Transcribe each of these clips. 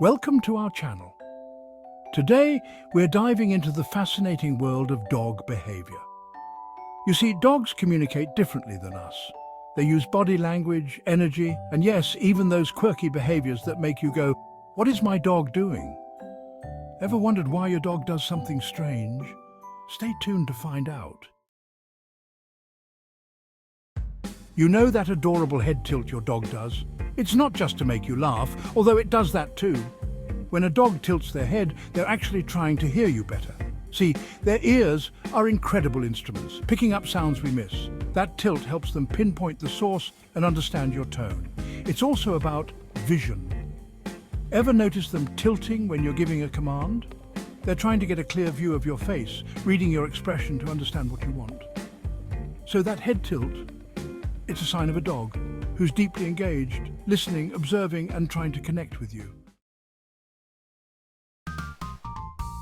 Welcome to our channel. Today, we're diving into the fascinating world of dog behavior. You see, dogs communicate differently than us. They use body language, energy, and yes, even those quirky behaviors that make you go, "What is my dog doing?" Ever wondered why your dog does something strange? Stay tuned to find out. You know that adorable head tilt your dog does? It's not just to make you laugh, although it does that too. When a dog tilts their head, they're actually trying to hear you better. See, their ears are incredible instruments, picking up sounds we miss. That tilt helps them pinpoint the source and understand your tone. It's also about vision. Ever notice them tilting when you're giving a command? They're trying to get a clear view of your face, reading your expression to understand what you want. So that head tilt, it's a sign of a dog who's deeply engaged, listening, observing, and trying to connect with you.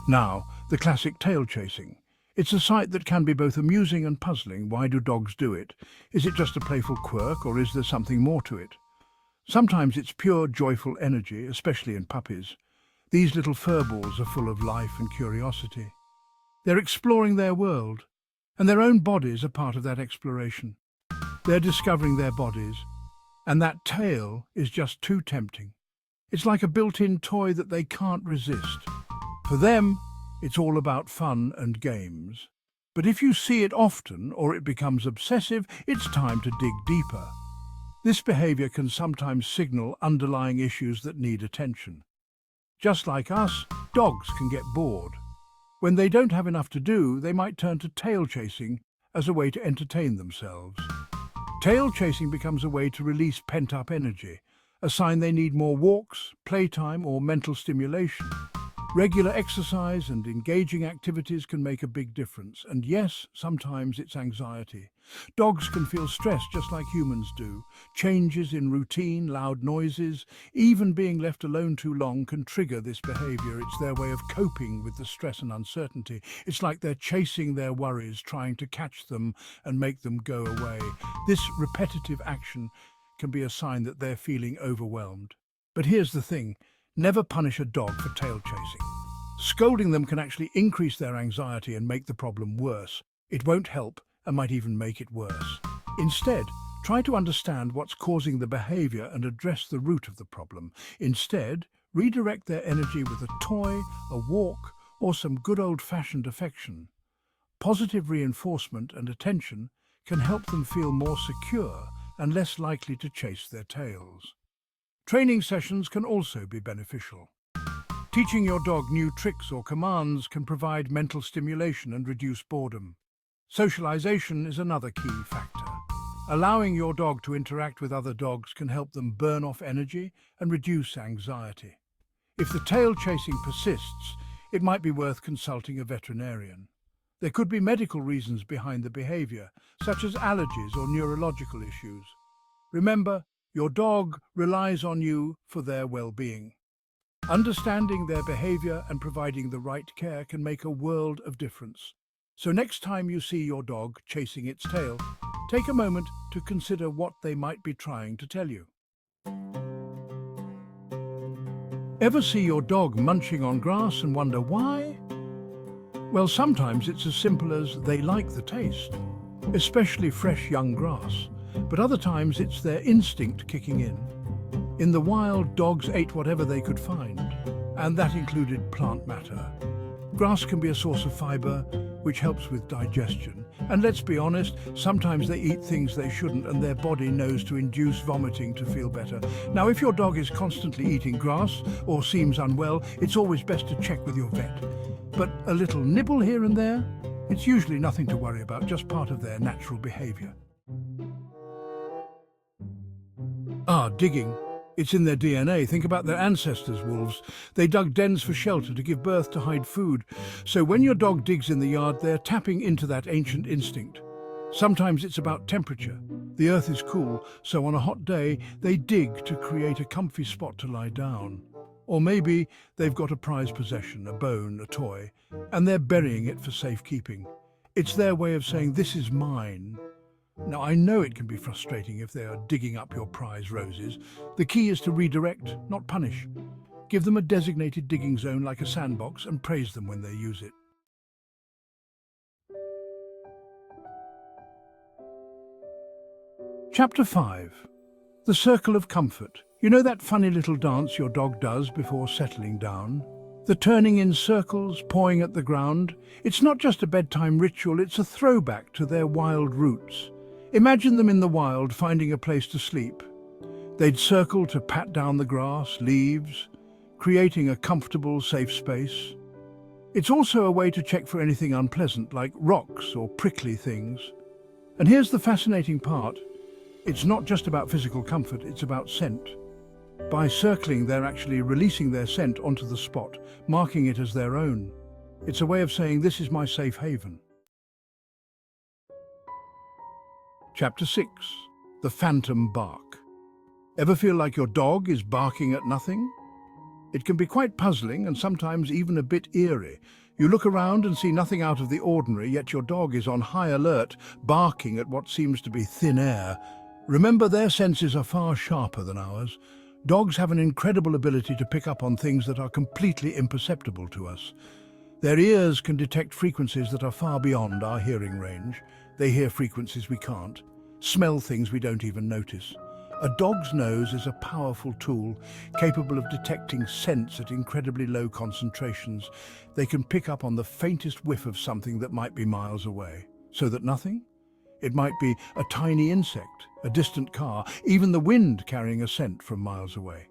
Now, the classic tail chasing. It's a sight that can be both amusing and puzzling. Why do dogs do it? Is it just a playful quirk, or is there something more to it? Sometimes it's pure, joyful energy, especially in puppies. These little furballs are full of life and curiosity. They're exploring their world, and their own bodies are part of that exploration. They're discovering their bodies, and that tail is just too tempting. It's like a built-in toy that they can't resist. For them, it's all about fun and games. But if you see it often or it becomes obsessive, it's time to dig deeper. This behavior can sometimes signal underlying issues that need attention. Just like us, dogs can get bored. When they don't have enough to do, they might turn to tail chasing as a way to entertain themselves. Tail chasing becomes a way to release pent-up energy, a sign they need more walks, playtime, or mental stimulation. Regular exercise and engaging activities can make a big difference. And yes, sometimes it's anxiety. Dogs can feel stress just like humans do. Changes in routine, loud noises, even being left alone too long can trigger this behavior. It's their way of coping with the stress and uncertainty. It's like they're chasing their worries, trying to catch them and make them go away. This repetitive action can be a sign that they're feeling overwhelmed. But here's the thing. Never punish a dog for tail chasing. Scolding them can actually increase their anxiety and make the problem worse. It won't help and might even make it worse. Instead, try to understand what's causing the behavior and address the root of the problem. Instead, redirect their energy with a toy, a walk, or some good old-fashioned affection. Positive reinforcement and attention can help them feel more secure and less likely to chase their tails. Training sessions can also be beneficial. Teaching your dog new tricks or commands can provide mental stimulation and reduce boredom. Socialization is another key factor. Allowing your dog to interact with other dogs can help them burn off energy and reduce anxiety. If the tail chasing persists, it might be worth consulting a veterinarian. There could be medical reasons behind the behavior, such as allergies or neurological issues. Remember, your dog relies on you for their well-being. Understanding their behavior and providing the right care can make a world of difference. So next time you see your dog chasing its tail, take a moment to consider what they might be trying to tell you. Ever see your dog munching on grass and wonder why? Well, sometimes it's as simple as they like the taste, especially fresh young grass. But other times it's their instinct kicking in. In the wild, dogs ate whatever they could find, and that included plant matter. Grass can be a source of fiber, which helps with digestion. And let's be honest, sometimes they eat things they shouldn't and their body knows to induce vomiting to feel better. Now, if your dog is constantly eating grass or seems unwell, it's always best to check with your vet. But a little nibble here and there, it's usually nothing to worry about, just part of their natural behavior. Digging. It's in their DNA. Think about their ancestors, wolves. They dug dens for shelter to give birth to hide food. So when your dog digs in the yard, they're tapping into that ancient instinct. Sometimes it's about temperature. The earth is cool, so on a hot day, they dig to create a comfy spot to lie down. Or maybe they've got a prized possession, a bone, a toy, and they're burying it for safekeeping. It's their way of saying, "This is mine." Now, I know it can be frustrating if they are digging up your prize roses. The key is to redirect, not punish. Give them a designated digging zone like a sandbox and praise them when they use it. Chapter 5. The Circle of Comfort. You know that funny little dance your dog does before settling down? The turning in circles, pawing at the ground. It's not just a bedtime ritual, it's a throwback to their wild roots. Imagine them in the wild finding a place to sleep. They'd circle to pat down the grass, leaves, creating a comfortable, safe space. It's also a way to check for anything unpleasant, like rocks or prickly things. And here's the fascinating part. It's not just about physical comfort, it's about scent. By circling, they're actually releasing their scent onto the spot, marking it as their own. It's a way of saying, this is my safe haven. Chapter 6. The Phantom Bark. Ever feel like your dog is barking at nothing? It can be quite puzzling and sometimes even a bit eerie. You look around and see nothing out of the ordinary, yet your dog is on high alert, barking at what seems to be thin air. Remember, their senses are far sharper than ours. Dogs have an incredible ability to pick up on things that are completely imperceptible to us. Their ears can detect frequencies that are far beyond our hearing range. They hear frequencies we can't, smell things we don't even notice. A dog's nose is a powerful tool, capable of detecting scents at incredibly low concentrations. They can pick up on the faintest whiff of something that might be miles away. So that nothing? It might be a tiny insect, a distant car, even the wind carrying a scent from miles away.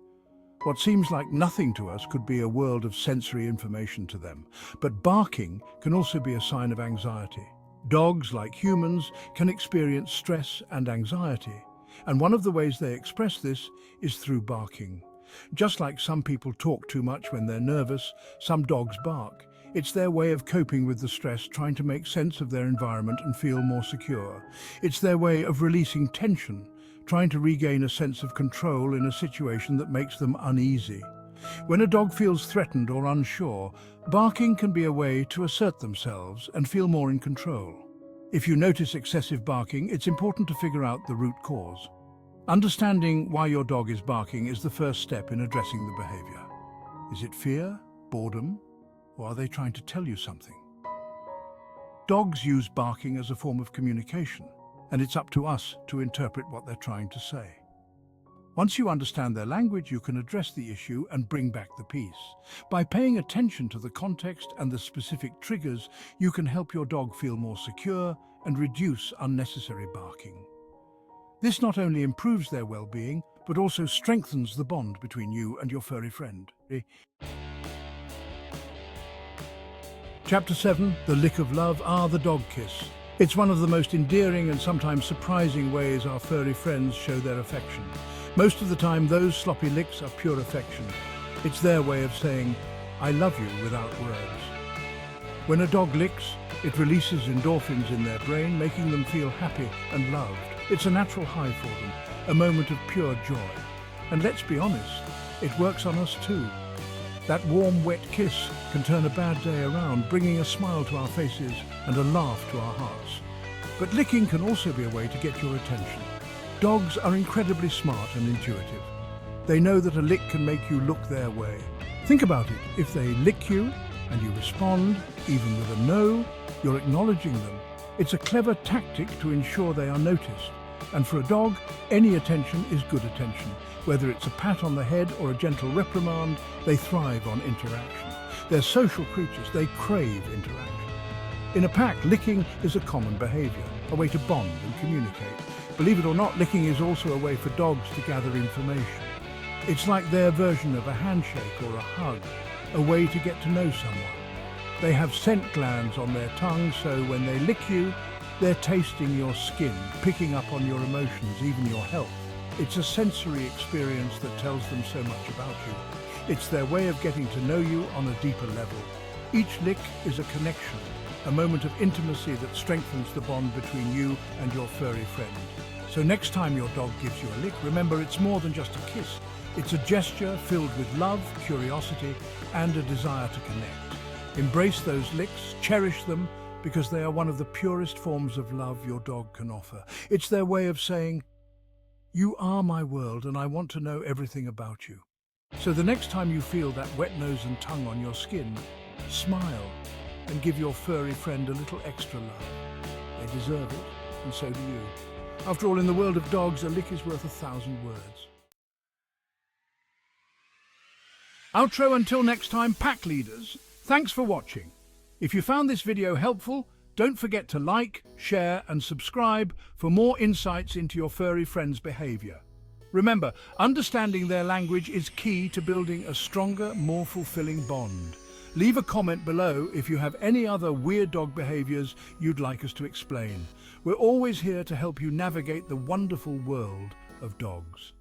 What seems like nothing to us could be a world of sensory information to them. But barking can also be a sign of anxiety. Dogs, like humans, can experience stress and anxiety. And one of the ways they express this is through barking. Just like some people talk too much when they're nervous, some dogs bark. It's their way of coping with the stress, trying to make sense of their environment and feel more secure. It's their way of releasing tension, trying to regain a sense of control in a situation that makes them uneasy. When a dog feels threatened or unsure, barking can be a way to assert themselves and feel more in control. If you notice excessive barking, it's important to figure out the root cause. Understanding why your dog is barking is the first step in addressing the behavior. Is it fear, boredom, or are they trying to tell you something? Dogs use barking as a form of communication, and it's up to us to interpret what they're trying to say. Once you understand their language, you can address the issue and bring back the peace. By paying attention to the context and the specific triggers, you can help your dog feel more secure and reduce unnecessary barking. This not only improves their well-being, but also strengthens the bond between you and your furry friend. Chapter 7. The Lick of Love. The dog kiss. It's one of the most endearing and sometimes surprising ways our furry friends show their affection. Most of the time, those sloppy licks are pure affection. It's their way of saying, I love you without words. When a dog licks, it releases endorphins in their brain, making them feel happy and loved. It's a natural high for them, a moment of pure joy. And let's be honest, it works on us too. That warm, wet kiss can turn a bad day around, bringing a smile to our faces and a laugh to our hearts. But licking can also be a way to get your attention. Dogs are incredibly smart and intuitive. They know that a lick can make you look their way. Think about it. If they lick you and you respond, even with a no, you're acknowledging them. It's a clever tactic to ensure they are noticed. And for a dog, any attention is good attention. Whether it's a pat on the head or a gentle reprimand, they thrive on interaction. They're social creatures. They crave interaction. In a pack, licking is a common behavior, a way to bond and communicate. Believe it or not, licking is also a way for dogs to gather information. It's like their version of a handshake or a hug, a way to get to know someone. They have scent glands on their tongue, so when they lick you, they're tasting your skin, picking up on your emotions, even your health. It's a sensory experience that tells them so much about you. It's their way of getting to know you on a deeper level. Each lick is a connection, a moment of intimacy that strengthens the bond between you and your furry friend. So next time your dog gives you a lick, remember it's more than just a kiss. It's a gesture filled with love, curiosity, and a desire to connect. Embrace those licks, cherish them, because they are one of the purest forms of love your dog can offer. It's their way of saying, "You are my world and I want to know everything about you." So the next time you feel that wet nose and tongue on your skin, smile and give your furry friend a little extra love. They deserve it, and so do you. After all, in the world of dogs, a lick is worth 1,000 words. Outro until next time, pack leaders. Thanks for watching. If you found this video helpful, don't forget to like, share and subscribe for more insights into your furry friend's behaviour. Remember, understanding their language is key to building a stronger, more fulfilling bond. Leave a comment below if you have any other weird dog behaviours you'd like us to explain. We're always here to help you navigate the wonderful world of dogs.